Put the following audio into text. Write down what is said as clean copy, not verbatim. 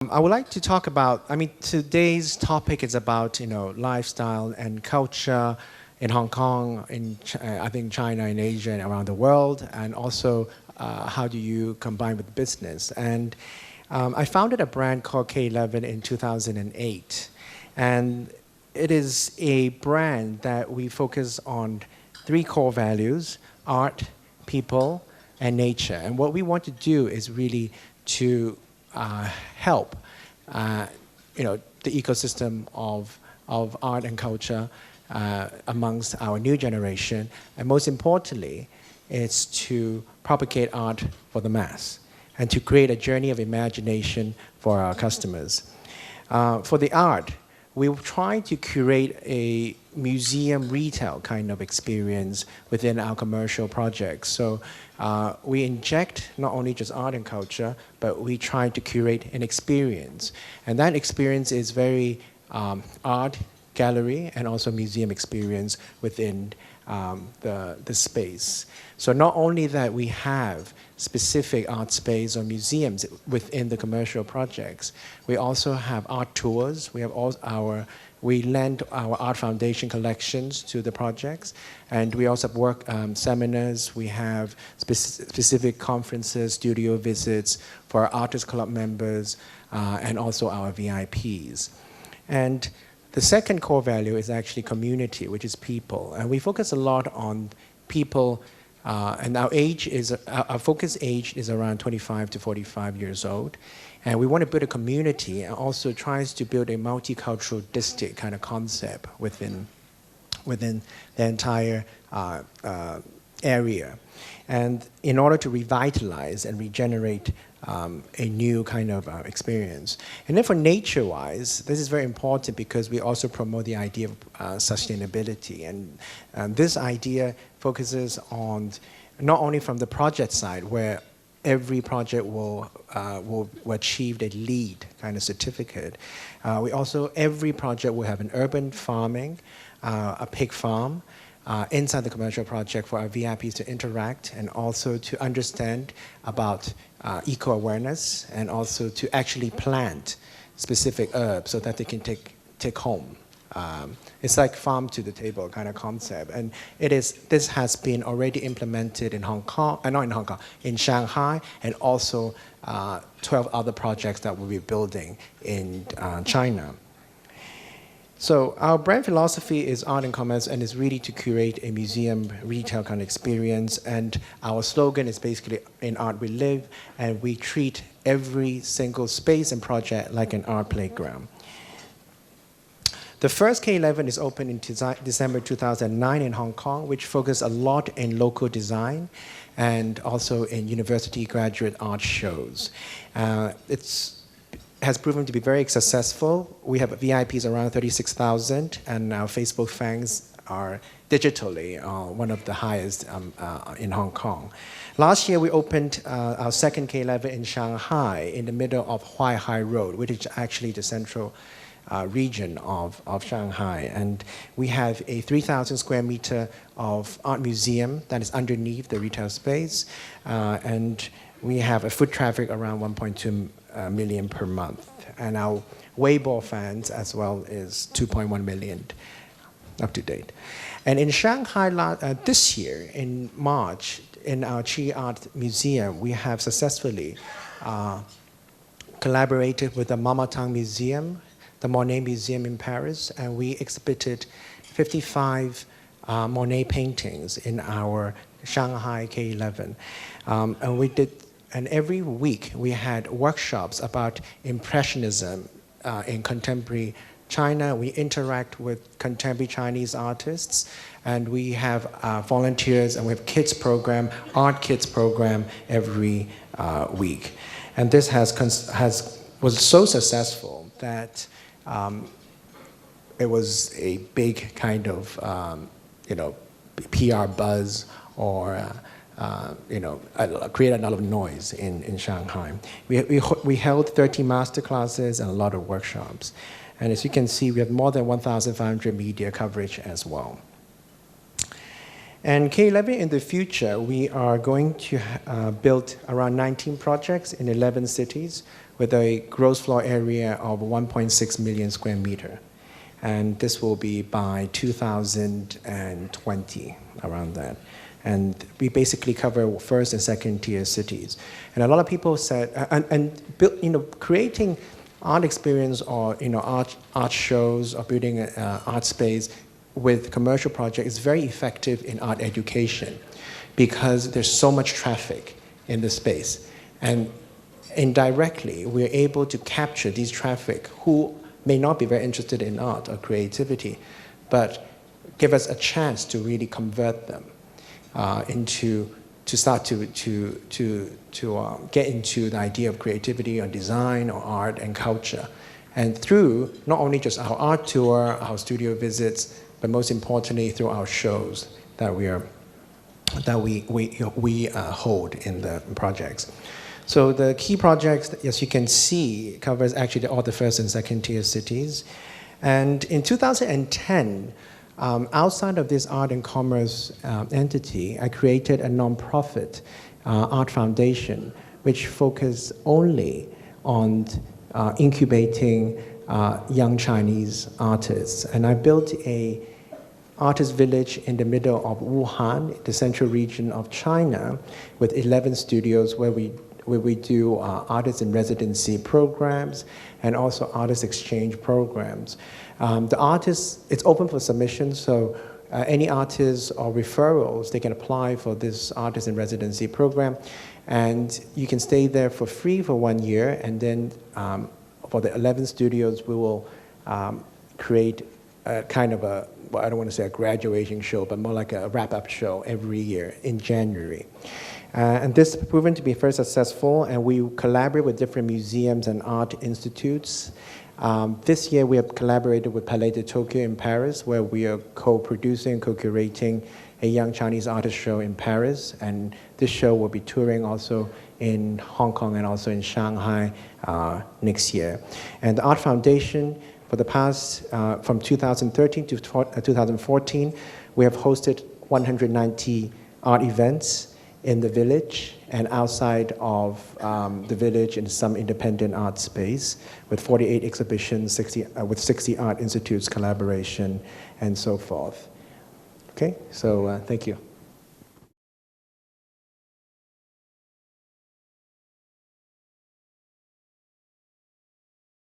I would like to talk about, today's topic is about, lifestyle and culture in Hong Kong, I think China, in Asia, and around the world, and also how do you combine with business. And I founded a brand called K11 in 2008. And it is a brand that we focus on three core values: art, people, and nature. And what we want to do is really to help the ecosystem of art and culture amongst our new generation. And most importantly, it's to propagate art for the mass and to create a journey of imagination for our customers. For the art, we try to curate a museum retail kind of experience within our commercial projects. So we inject not only just art and culture, but we try to curate an experience. And that experience is very art, gallery, and also museum experience within the space. So not only that we have specific art space or museums within the commercial projects, we also have art tours. We lend our art foundation collections to the projects, and we also have work seminars. We have specific conferences, studio visits for our artist club members, and also our VIPs. And the second core value is actually community, which is people, and we focus a lot on people. And our focus age is around 25 to 45 years old. And we want to build a community and also tries to build a multicultural district kind of concept within the entire area. And in order to revitalize and regenerate a new kind of experience. And then for nature-wise, this is very important because we also promote the idea of sustainability. And this idea focuses on not only from the project side, where every project will achieve a LEED kind of certificate. Every project will have an urban farming, a pig farm, inside the commercial project for our VIPs to interact and also to understand about eco-awareness and also to actually plant specific herbs so that they can take home. It's like farm to the table kind of concept. And this has been already implemented in Hong Kong, not in Hong Kong, in Shanghai, and also 12 other projects that we'll be building in China. So our brand philosophy is art and commerce, and is really to curate a museum retail kind of experience. And our slogan is basically, in art we live, and we treat every single space and project like an art playground. The first K11 is opened in December 2009 in Hong Kong, which focused a lot in local design and also in university graduate art shows. Has proven to be very successful. We have VIPs around 36,000, and our Facebook fans are digitally one of the highest in Hong Kong. Last year, we opened our second K11 in Shanghai in the middle of Huaihai Road, which is actually the central region of Shanghai. And we have a 3,000 square meter of art museum that is underneath the retail space. And we have a foot traffic around 1.2 million per month. And our Weibo fans as well is 2.1 million up to date. And in Shanghai this year, in March, in our Chi Art Museum, we have successfully collaborated with the Mamatang Museum, the Monet Museum in Paris, and we exhibited 55 Monet paintings in our Shanghai K11. And every week we had workshops about Impressionism in contemporary China. We interact with contemporary Chinese artists, and we have volunteers, and we have kids program, art kids program every week. And this was so successful that it was a big kind of PR buzz, or create a lot of noise in Shanghai. We held 30 master classes and a lot of workshops. And as you can see, we have more than 1,500 media coverage as well. And K11 in the future, we are going to build around 19 projects in 11 cities with a gross floor area of 1.6 million square meter. And this will be by 2020, around that. And we basically cover first and second tier cities. And a lot of people said, creating art experience or art shows or building an art space with commercial project is very effective in art education because there's so much traffic in the space. And indirectly, we're able to capture these traffic who may not be very interested in art or creativity, but give us a chance to really convert them to start to get into the idea of creativity or design or art and culture. And through not only just our art tour, our studio visits, but most importantly through our shows that we hold in the projects. So the key projects, as you can see, covers actually all the first and second tier cities. And in 2010, outside of this art and commerce entity, I created a nonprofit art foundation, which focused only on incubating young Chinese artists. And I built a artist village in the middle of Wuhan, the central region of China, with 11 studios where we do artist in residency programs and also artist exchange programs. The artists, it's open for submission, so any artists or referrals, they can apply for this artist in residency program, and you can stay there for free for 1 year, and then for the 11 studios, we will create a kind of a, well, I don't want to say a graduation show, but more like a wrap-up show every year in January. And this has proven to be very successful, and we collaborate with different museums and art institutes. This year we have collaborated with Palais de Tokyo in Paris, where we are co-producing, co-curating a young Chinese artist show in Paris, and this show will be touring also in Hong Kong and also in Shanghai next year. And the Art Foundation, for the past, from 2013 to 2014, we have hosted 190 art events in the village and outside of the village in some independent art space with 48 exhibitions, with 60 art institutes collaboration and so forth. Okay, so thank you.